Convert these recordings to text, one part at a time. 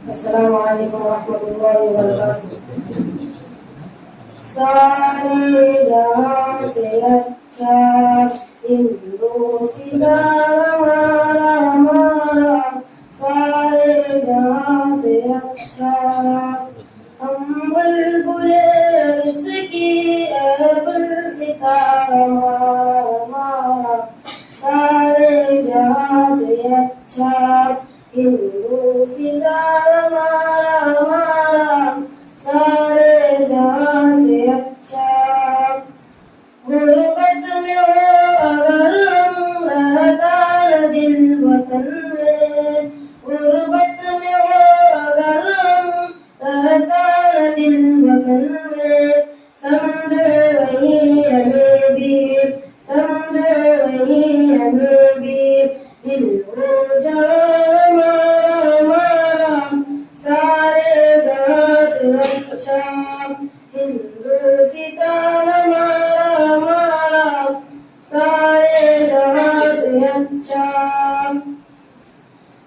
अस्सलामु अलैकुम रहमतुल्लाहि व बरकातुहू। सारे जहां से अच्छा हिंदुस्तान हमारा हमारा, सारे जहां से अच्छा हम बुलबुले इसकी गुलसिता हमारा हमारा, सारे जहां से अच्छा हिंदुस्तान हमारा हमारा, सारे जहां से अच्छा। गुर्बत में हो अगर हम रहता है दिल वतन में, गुर्बत में हो अगर हम रहता है दिल वतन में, समझे वही हमें भी, समझे वही हमें भी, दिल हो जाए हमारा, सारे जहां से अच्छा हिंदुस्तान हमारा हमारा, सारे जहां से अच्छा।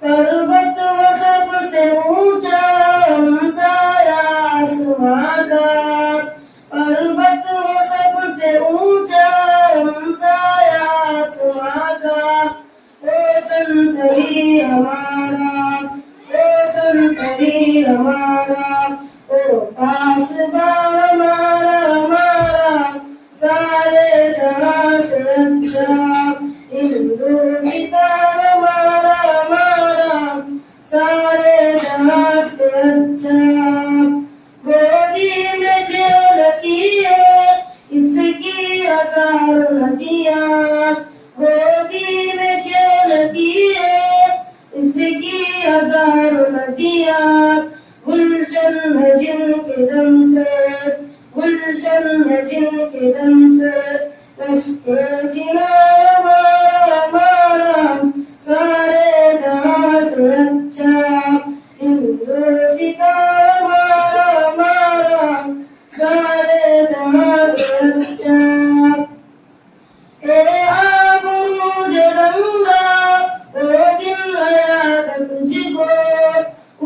पर्वत सबसे ऊंचा हमसाया आसमां का, पर्वत सबसे ऊंचा हमसाया आसमां का, ओ संतरी हमारा, ओ संतरी हमारा, ओ पासबा हमारा हमारा, सारे जहां से अच्छा हिंदुस्तान हमारा हमारा, सारे जहां से अच्छा। गोदी में खेलती है इसकी हजार नदियां, गोदी में खेलती है इसकी हजार नदियां, गुलशन है जिनके दम से, गुलशन है जिनके दम से, लश्कर जिना हमारा हमारा, सारे जहां से अच्छा हिंदुस्तान हमारा हमारा, सारे जहां से अच्छा। ए आबरूद गंगा ओ दिन आया था तुझको,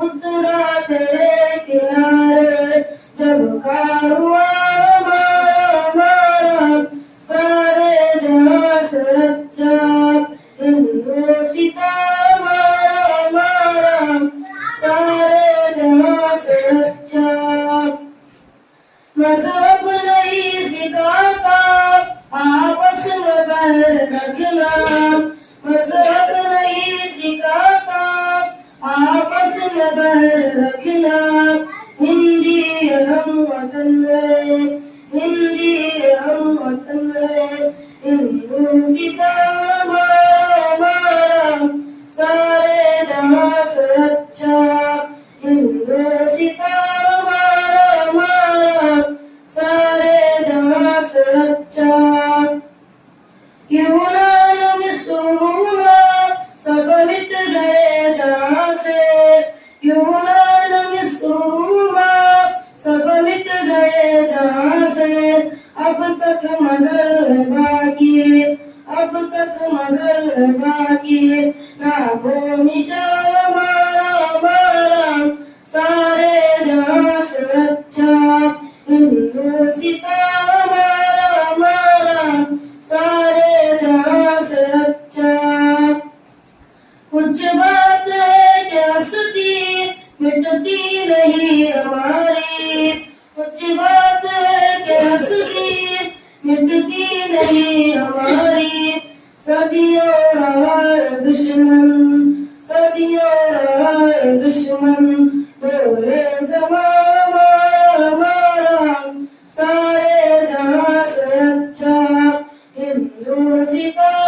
उतरा तेरे किनारे जब कारवां हमारा हमारा, सारे जहां से अच्छा हिंदुस्तान हमारा हमारा, सारे जहां से अच्छा। मजहब नहीं सिखाता आपस में बैर रखना, मजहब नहीं सिखाता आपस में बैर रखना, हिंदी हम वतन है, हिंदी हम वतन है, हिंदुस्तान हमारा हमारा, सारे जहां से अच्छा हिंदुस्तान हमारा हमारा, सारे जहां से अच्छा। यूनान मिस्र सब मिट गए जहां से, यूनान मिस्र सब मिट गए जहां से, अब तक मगर है बाकी, अब तक मगर है बाकी, नामो निशान हमारा हमारा, सारे जहां से अच्छा हिंदुस्तान हमारा हमारा, सारे जहां से अच्छा। कुछ बात है कि हंसती मिटती नहीं हमारी, कुछ बात है कि हंसती मिटती नहीं हमारी, सदियों रहा है दुश्मन, सदियों रहा है दुश्मन, दौरे ज़मां हमारा हमारा, सारे जहां से अच्छा हिंदुस्तान